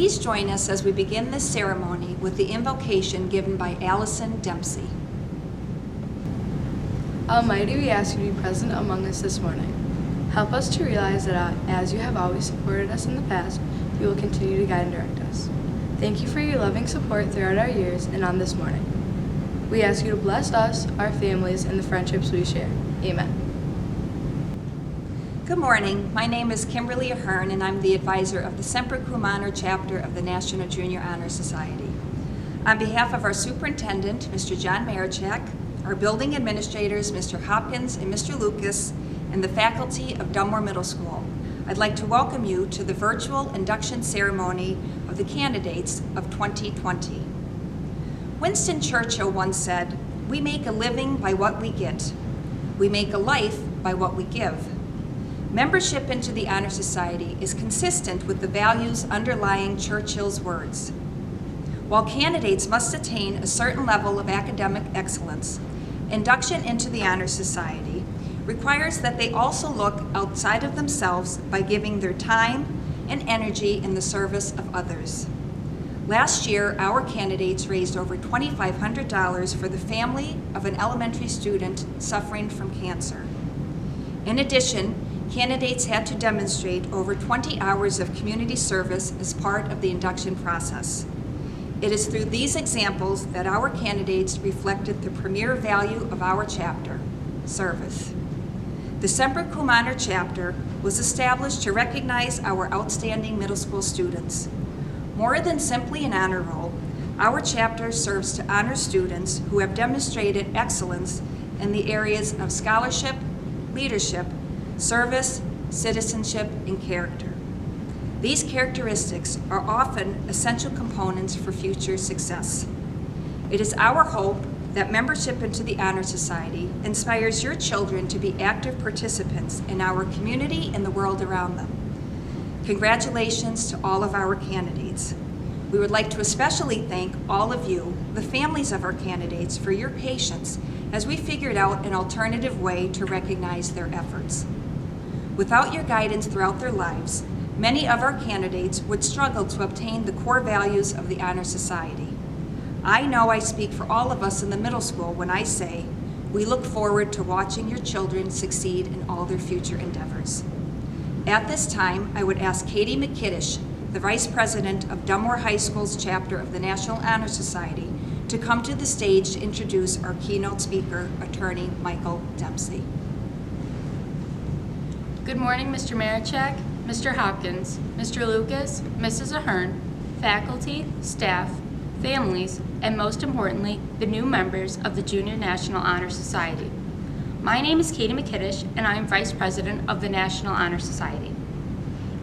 Please join us as we begin this ceremony with the invocation given by Allison Dempsey. Almighty, we ask you to be present among us this morning. Help us to realize that as you have always supported us in the past, you will continue to guide and direct us. Thank you for your loving support throughout our years and on this morning. We ask you to bless us, our families, and the friendships we share. Amen. Good morning. My name is Kimberly Ahern, and I'm the advisor of the Semper Cum Honor chapter of the National Junior Honor Society. On behalf of our superintendent, Mr. John Marichak, our building administrators, Mr. Hopkins and Mr. Lucas, and the faculty of Dunmore Middle School, I'd like to welcome you to the virtual induction ceremony of the candidates of 2020. Winston Churchill once said, "We make a living by what we get. We make a life by what we give." Membership into the Honor Society is consistent with the values underlying Churchill's words. While candidates must attain a certain level of academic excellence, induction into the Honor Society requires that they also look outside of themselves by giving their time and energy in the service of others. Last year, our candidates raised over $2,500 for the family of an elementary student suffering from cancer. In addition, candidates had to demonstrate over 20 hours of community service as part of the induction process. It is through these examples that our candidates reflected the premier value of our chapter, service. The Semper Cum Honor chapter was established to recognize our outstanding middle school students. More than simply an honor roll, our chapter serves to honor students who have demonstrated excellence in the areas of scholarship, leadership, service, citizenship, and character. These characteristics are often essential components for future success. It is our hope that membership into the Honor Society inspires your children to be active participants in our community and the world around them. Congratulations to all of our candidates. We would like to especially thank all of you, the families of our candidates, for your patience as we figured out an alternative way to recognize their efforts. Without your guidance throughout their lives, many of our candidates would struggle to obtain the core values of the Honor Society. I know I speak for all of us in the middle school when I say we look forward to watching your children succeed in all their future endeavors. At this time, I would ask Katie McKiddish, the Vice President of Dunmore High School's chapter of the National Honor Society, to come to the stage to introduce our keynote speaker, Attorney Michael Dempsey. Good morning, Mr. Marichak, Mr. Hopkins, Mr. Lucas, Mrs. Ahern, faculty, staff, families, and most importantly, the new members of the Junior National Honor Society. My name is Katie McKiddish, and I am Vice President of the National Honor Society.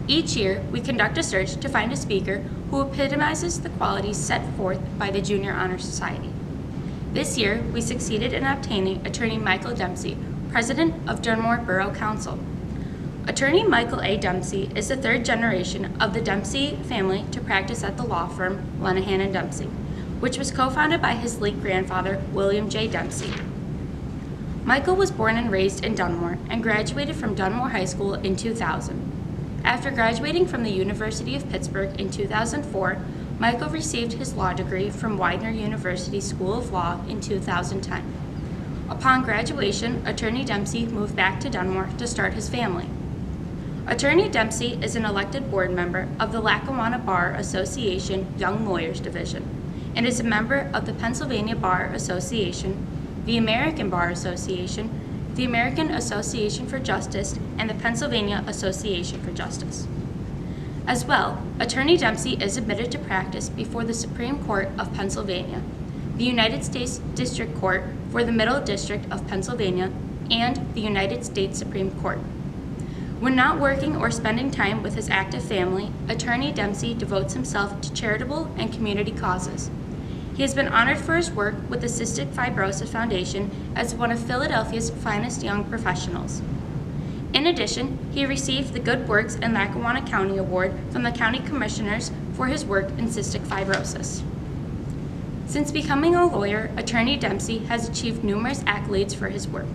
Each year, we conduct a search to find a speaker who epitomizes the qualities set forth by the Junior Honor Society. This year, we succeeded in obtaining Attorney Michael Dempsey, President of Dunmore Borough Council. Attorney Michael A. Dempsey is the third generation of the Dempsey family to practice at the law firm Lenahan and Dempsey, which was co-founded by his late grandfather, William J. Dempsey. Michael was born and raised in Dunmore and graduated from Dunmore High School in 2000. After graduating from the University of Pittsburgh in 2004, Michael received his law degree from Widener University School of Law in 2010. Upon graduation, Attorney Dempsey moved back to Dunmore to start his family. Attorney Dempsey is an elected board member of the Lackawanna Bar Association Young Lawyers Division and is a member of the Pennsylvania Bar Association, the American Bar Association, the American Association for Justice, and the Pennsylvania Association for Justice. As well, Attorney Dempsey is admitted to practice before the Supreme Court of Pennsylvania, the United States District Court for the Middle District of Pennsylvania, and the United States Supreme Court. When not working or spending time with his active family, Attorney Dempsey devotes himself to charitable and community causes. He has been honored for his work with the Cystic Fibrosis Foundation as one of Philadelphia's finest young professionals. In addition, he received the Good Works in Lackawanna County Award from the County Commissioners for his work in cystic fibrosis. Since becoming a lawyer, Attorney Dempsey has achieved numerous accolades for his work,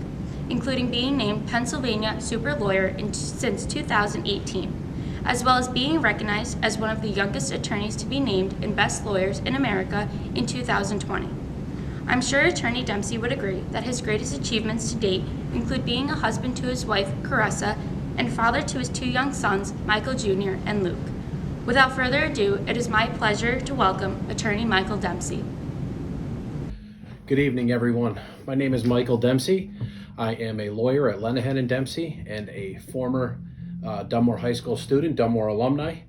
including being named Pennsylvania Super Lawyer since 2018, as well as being recognized as one of the youngest attorneys to be named in Best Lawyers in America in 2020. I'm sure Attorney Dempsey would agree that his greatest achievements to date include being a husband to his wife, Caressa, and father to his 2 young sons, Michael Jr. and Luke. Without further ado, it is my pleasure to welcome Attorney Michael Dempsey. Good evening, everyone. My name is Michael Dempsey. I am a lawyer at Lenahan & Dempsey and a former Dunmore High School student, Dunmore alumni.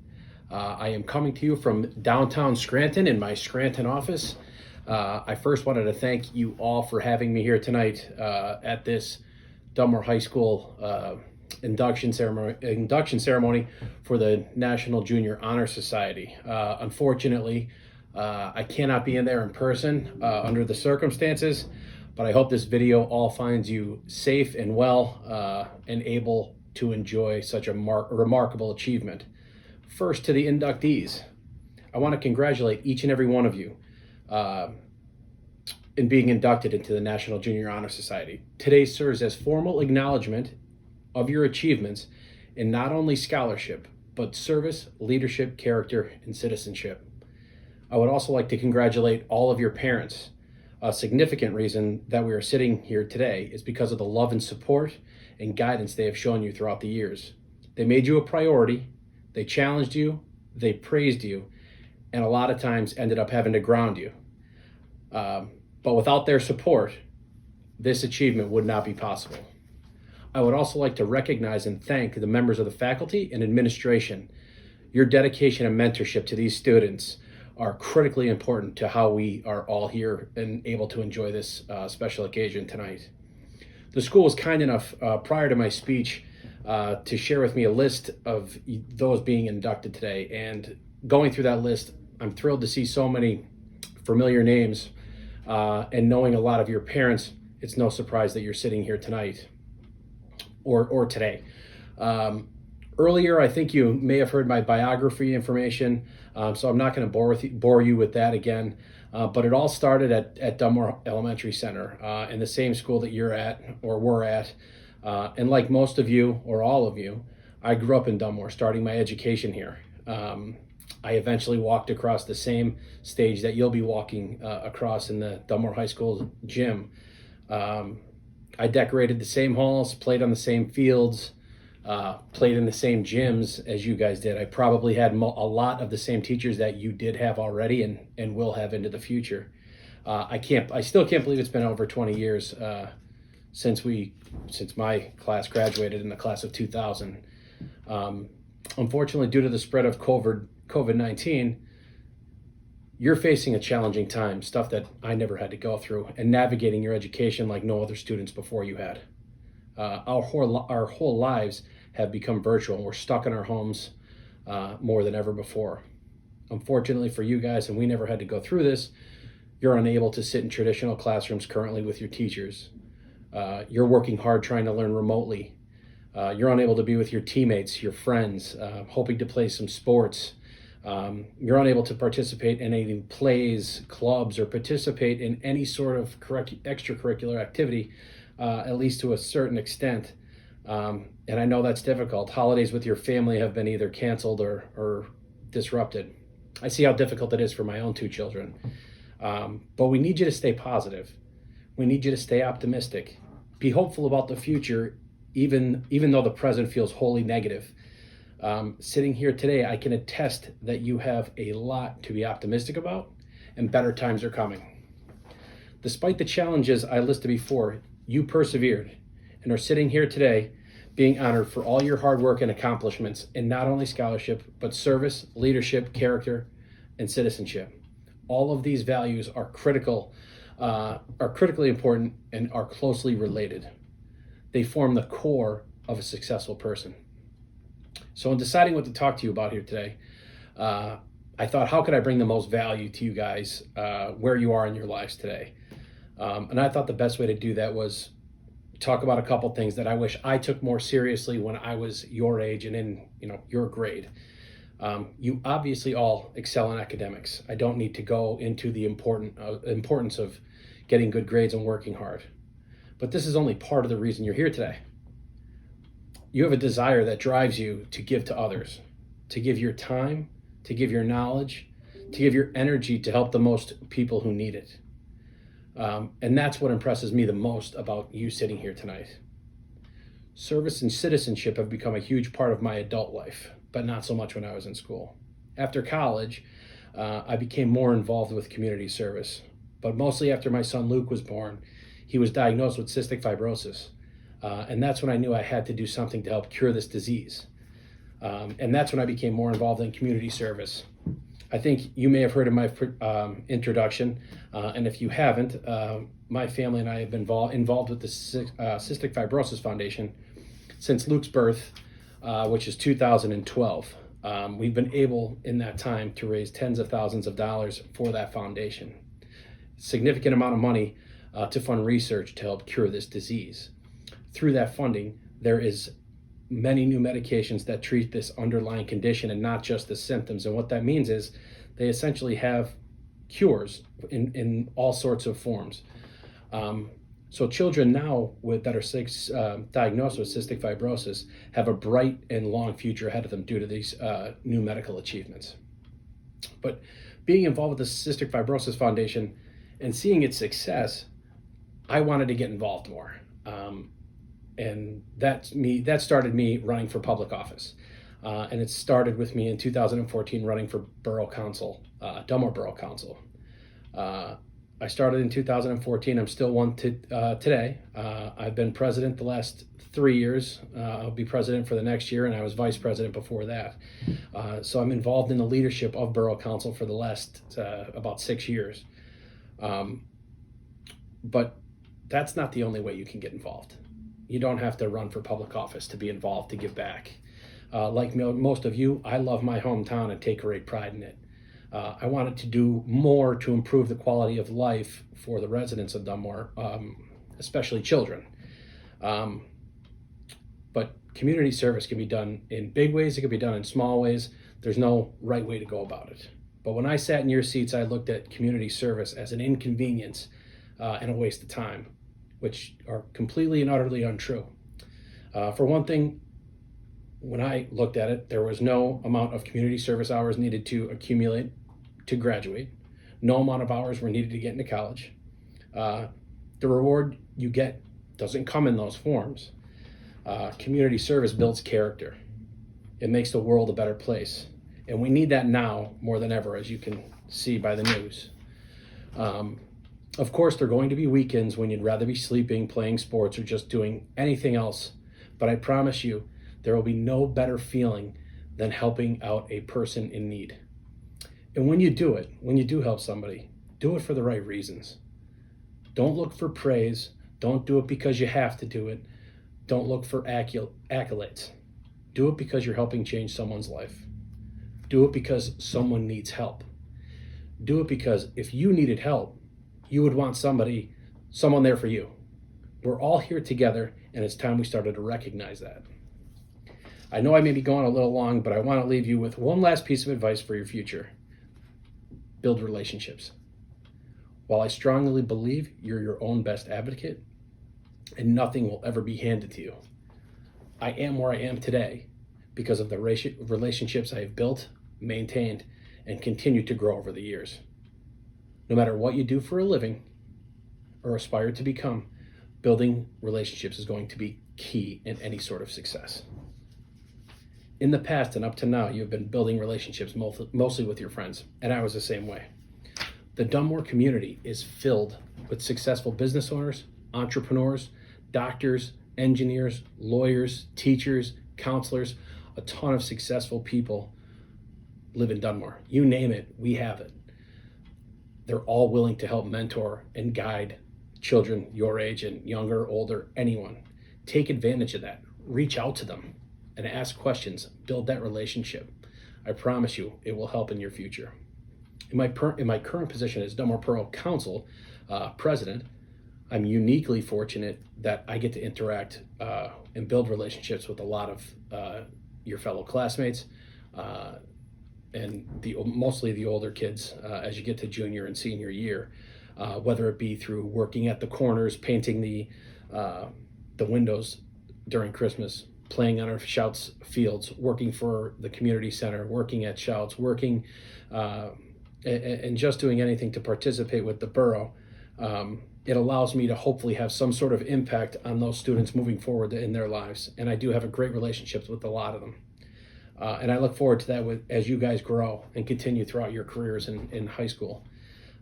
I am coming to you from downtown Scranton in my Scranton office. I first wanted to thank you all for having me here tonight at this Dunmore High School induction ceremony for the National Junior Honor Society. Unfortunately, I cannot be in there in person under the circumstances, but I hope this video all finds you safe and well and able to enjoy such a remarkable achievement. First, to the inductees, I want to congratulate each and every one of you in being inducted into the National Junior Honor Society. Today serves as formal acknowledgement of your achievements in not only scholarship, but service, leadership, character, and citizenship. I would also like to congratulate all of your parents. A significant reason that we are sitting here today is because of the love and support and guidance they have shown you throughout the years. They made you a priority, they challenged you, they praised you, and a lot of times ended up having to ground you. But without their support, this achievement would not be possible. I would also like to recognize and thank the members of the faculty and administration. Your dedication and mentorship to these students are critically important to how we are all here and able to enjoy this special occasion tonight. The school was kind enough prior to my speech to share with me a list of those being inducted today. And going through that list, I'm thrilled to see so many familiar names and knowing a lot of your parents. It's no surprise that you're sitting here tonight or today. Earlier, I think you may have heard my biography information, so I'm not going to bore you with that again. But it all started at Dunmore Elementary Center in the same school that you're at or were at. And like most of you or all of you, I grew up in Dunmore, starting my education here. I eventually walked across the same stage that you'll be walking across in the Dunmore High School gym. I decorated the same halls, played on the same fields, played in the same gyms as you guys did. I probably had a lot of the same teachers that you did have already and will have into the future. I still can't believe it's been over 20 years since my class graduated in the class of 2000. Unfortunately, due to the spread of COVID-19, you're facing a challenging time, stuff that I never had to go through, and navigating your education like no other students before you had. Our whole lives have become virtual, and we're stuck in our homes more than ever before. Unfortunately for you guys, and we never had to go through this, you're unable to sit in traditional classrooms currently with your teachers. You're working hard trying to learn remotely. You're unable to be with your teammates, your friends, hoping to play some sports. You're unable to participate in any plays, clubs, or participate in any sort of extracurricular activity, at least to a certain extent. And I know that's difficult. Holidays with your family have been either canceled or disrupted. I see how difficult it is for my own 2 children. But we need you to stay positive. We need you to stay optimistic. Be hopeful about the future, even though the present feels wholly negative. Sitting here today, I can attest that you have a lot to be optimistic about, and better times are coming. Despite the challenges I listed before, you persevered and are sitting here today being honored for all your hard work and accomplishments in not only scholarship, but service, leadership, character, and citizenship. All of these values are critically important and are closely related. They form the core of a successful person. So in deciding what to talk to you about here today, I thought, how could I bring the most value to you guys where you are in your lives today? And I thought the best way to do that was talk about a couple things that I wish I took more seriously when I was your age and in your grade. You obviously all excel in academics. I don't need to go into the importance of getting good grades and working hard. But this is only part of the reason you're here today. You have a desire that drives you to give to others. to give your time, to give your knowledge, to give your energy to help the most people who need it. And that's what impresses me the most about you sitting here tonight. Service and citizenship have become a huge part of my adult life, but not so much when I was in school. After college, I became more involved with community service, but mostly after my son Luke was born. He was diagnosed with cystic fibrosis, and that's when I knew I had to do something to help cure this disease. And that's when I became more involved in community service. I think you may have heard of my introduction, and if you haven't, my family and I have been involved with the Cystic Fibrosis Foundation since Luke's birth, which is 2012. We've been able in that time to raise tens of thousands of dollars for that foundation. Significant amount of money to fund research to help cure this disease. Through that funding, there is many new medications that treat this underlying condition and not just the symptoms. And what that means is they essentially have cures in all sorts of forms. So children now that are diagnosed with cystic fibrosis have a bright and long future ahead of them due to these new medical achievements. But being involved with the Cystic Fibrosis Foundation and seeing its success, I wanted to get involved more. And that started me running for public office. And it started with me in 2014 running for Borough Council, Dunmore Borough Council. I started in 2014. I'm still one today. I've been president the last 3 years. I'll be president for the next year, and I was vice president before that. So I'm involved in the leadership of Borough Council for the last about 6 years. But that's not the only way you can get involved. You don't have to run for public office to be involved, to give back. Like most of you, I love my hometown and take great pride in it. I wanted to do more to improve the quality of life for the residents of Dunmore, especially children. But community service can be done in big ways, it can be done in small ways. There's no right way to go about it. But when I sat in your seats, I looked at community service as an inconvenience and a waste of time, which are completely and utterly untrue. For one thing, when I looked at it, there was no amount of community service hours needed to accumulate to graduate. No amount of hours were needed to get into college. The reward you get doesn't come in those forms. Community service builds character. It makes the world a better place. And we need that now more than ever, as you can see by the news. Of course, there are going to be weekends when you'd rather be sleeping, playing sports, or just doing anything else. But I promise you, there will be no better feeling than helping out a person in need. And when you do it, when you do help somebody, do it for the right reasons. Don't look for praise. Don't do it because you have to do it. Don't look for accolades. Do it because you're helping change someone's life. Do it because someone needs help. Do it because if you needed help, you would want someone there for you. We're all here together, and it's time we started to recognize that. I know I may be going a little long, but I want to leave you with one last piece of advice for your future. Build relationships. While I strongly believe you're your own best advocate, and nothing will ever be handed to you, I am where I am today because of the relationships I have built, maintained, and continue to grow over the years. No matter what you do for a living or aspire to become, building relationships is going to be key in any sort of success. In the past and up to now, you've been building relationships mostly with your friends, and I was the same way. The Dunmore community is filled with successful business owners, entrepreneurs, doctors, engineers, lawyers, teachers, counselors. A ton of successful people live in Dunmore. You name it, we have it. They're all willing to help mentor and guide children your age and younger, older, anyone. Take advantage of that. Reach out to them and ask questions. Build that relationship. I promise you, it will help in your future. In my current position as Dunmore Borough Council president, I'm uniquely fortunate that I get to interact and build relationships with a lot of your fellow classmates and mostly the older kids as you get to junior and senior year, whether it be through working at the corners, painting the windows during Christmas, playing on our Shouts fields, working for the community center, working at Shouts, working and just doing anything to participate with the borough, it allows me to hopefully have some sort of impact on those students moving forward in their lives. And I do have a great relationships with a lot of them. And I look forward to that as you guys grow and continue throughout your careers in high school.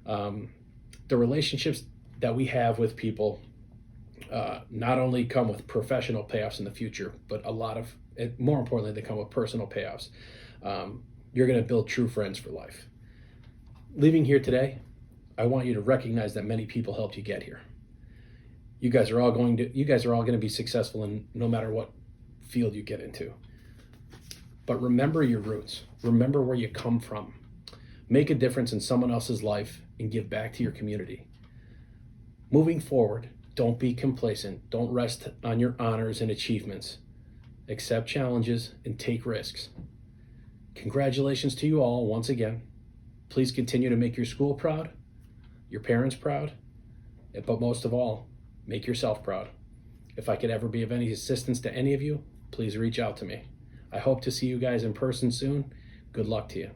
The relationships that we have with people not only come with professional payoffs in the future, but more importantly, they come with personal payoffs. You're going to build true friends for life. Leaving here today, I want you to recognize that many people helped you get here. You guys are all going to be successful in no matter what field you get into. But remember your roots. Remember where you come from. Make a difference in someone else's life and give back to your community. Moving forward, don't be complacent. Don't rest on your honors and achievements. Accept challenges and take risks. Congratulations to you all once again. Please continue to make your school proud, your parents proud, but most of all, make yourself proud. If I could ever be of any assistance to any of you, please reach out to me. I hope to see you guys in person soon. Good luck to you.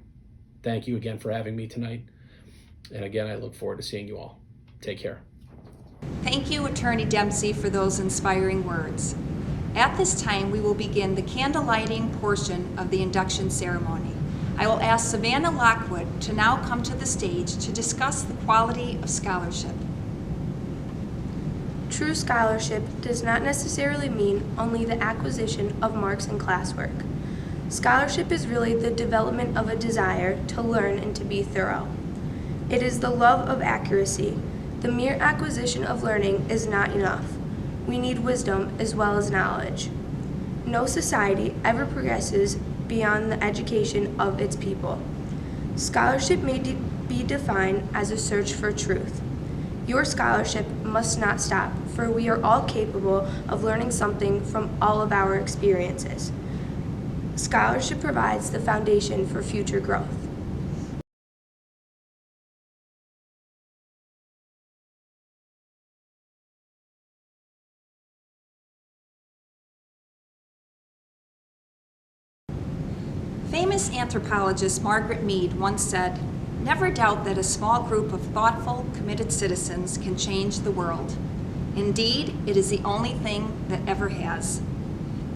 Thank you again for having me tonight. And again, I look forward to seeing you all. Take care. Thank you, Attorney Dempsey, for those inspiring words. At this time, we will begin the candle lighting portion of the induction ceremony. I will ask Savannah Lockwood to now come to the stage to discuss the quality of scholarship. True scholarship does not necessarily mean only the acquisition of marks in classwork. Scholarship is really the development of a desire to learn and to be thorough. It is the love of accuracy. The mere acquisition of learning is not enough. We need wisdom as well as knowledge. No society ever progresses beyond the education of its people. Scholarship may be defined as a search for truth. Your scholarship must not stop, for we are all capable of learning something from all of our experiences. Scholarship provides the foundation for future growth. Famous anthropologist Margaret Mead once said, "Never doubt that a small group of thoughtful, committed citizens can change the world. Indeed, it is the only thing that ever has."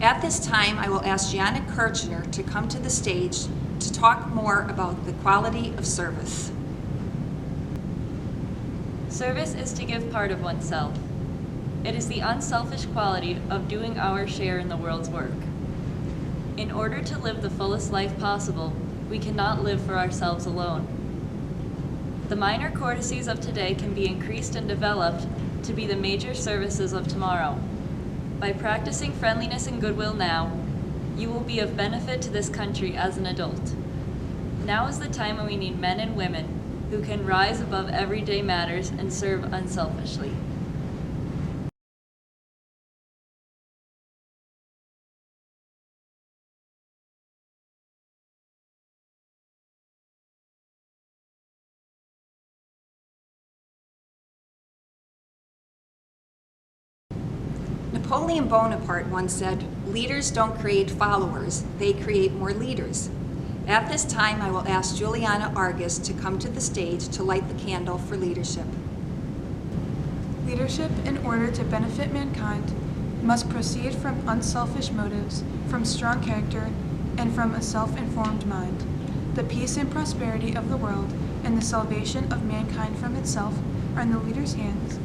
At this time, I will ask Janet Kirchner to come to the stage to talk more about the quality of service. Service is to give part of oneself. It is the unselfish quality of doing our share in the world's work. In order to live the fullest life possible, we cannot live for ourselves alone. The minor courtesies of today can be increased and developed to be the major services of tomorrow. By practicing friendliness and goodwill now, you will be of benefit to this country as an adult. Now is the time when we need men and women who can rise above everyday matters and serve unselfishly. Napoleon Bonaparte once said, "Leaders don't create followers, they create more leaders." At this time, I will ask Juliana Argus to come to the stage to light the candle for leadership. Leadership, in order to benefit mankind, must proceed from unselfish motives, from strong character, and from a self-informed mind. The peace and prosperity of the world and the salvation of mankind from itself are in the leader's hands.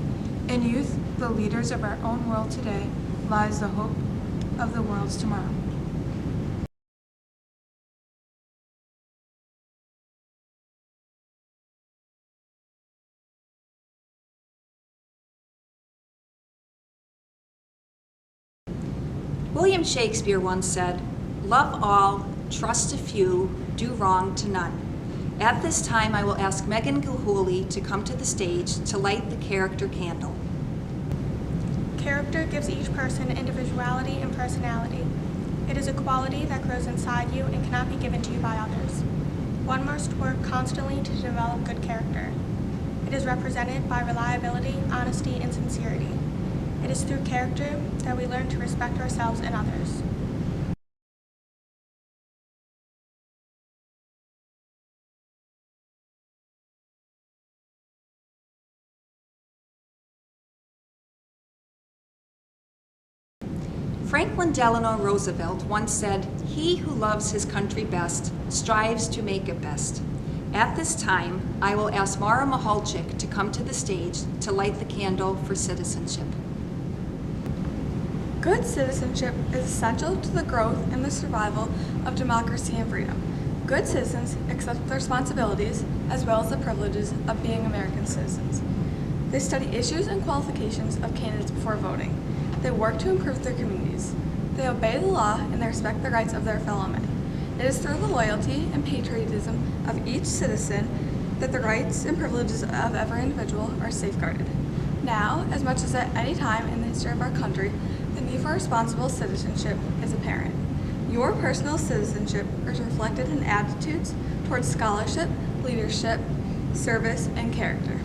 In youth, the leaders of our own world today, lies the hope of the world's tomorrow. William Shakespeare once said, "Love all, trust a few, do wrong to none." At this time, I will ask Megan Gilhooly to come to the stage to light the character candle. Character gives each person individuality and personality. It is a quality that grows inside you and cannot be given to you by others. One must work constantly to develop good character. It is represented by reliability, honesty, and sincerity. It is through character that we learn to respect ourselves and others. Franklin Delano Roosevelt once said, "He who loves his country best strives to make it best." At this time, I will ask Mara Mahalchik to come to the stage to light the candle for citizenship. Good citizenship is essential to the growth and the survival of democracy and freedom. Good citizens accept the responsibilities as well as the privileges of being American citizens. They study issues and qualifications of candidates before voting. They work to improve their communities. They obey the law and they respect the rights of their fellow men. It is through the loyalty and patriotism of each citizen that the rights and privileges of every individual are safeguarded. Now, as much as at any time in the history of our country, the need for responsible citizenship is apparent. Your personal citizenship is reflected in attitudes towards scholarship, leadership, service, and character.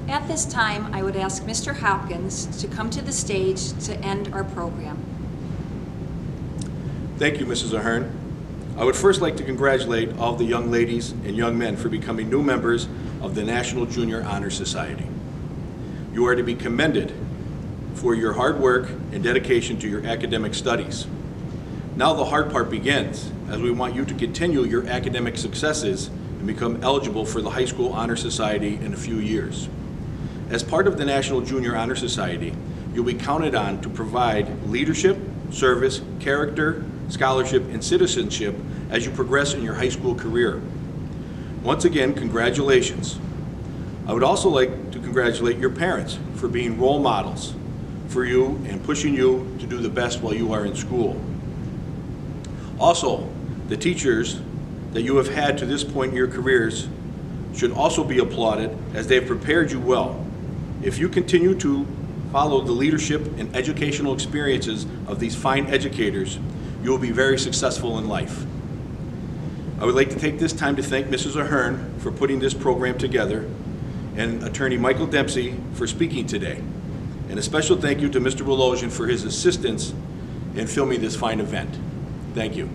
At this time, I would ask Mr. Hopkins to come to the stage to end our program. Thank you, Mrs. Ahern. I would first like to congratulate all the young ladies and young men for becoming new members of the National Junior Honor Society. You are to be commended for your hard work and dedication to your academic studies. Now the hard part begins, as we want you to continue your academic successes and become eligible for the High School Honor Society in a few years. As part of the National Junior Honor Society, you'll be counted on to provide leadership, service, character, scholarship, and citizenship as you progress in your high school career. Once again, congratulations. I would also like to congratulate your parents for being role models for you and pushing you to do the best while you are in school. Also, the teachers that you have had to this point in your careers should also be applauded as they have prepared you well. If you continue to follow the leadership and educational experiences of these fine educators, you will be very successful in life. I would like to take this time to thank Mrs. Ahern for putting this program together and Attorney Michael Dempsey for speaking today. And a special thank you to Mr. Wolosian for his assistance in filming this fine event. Thank you.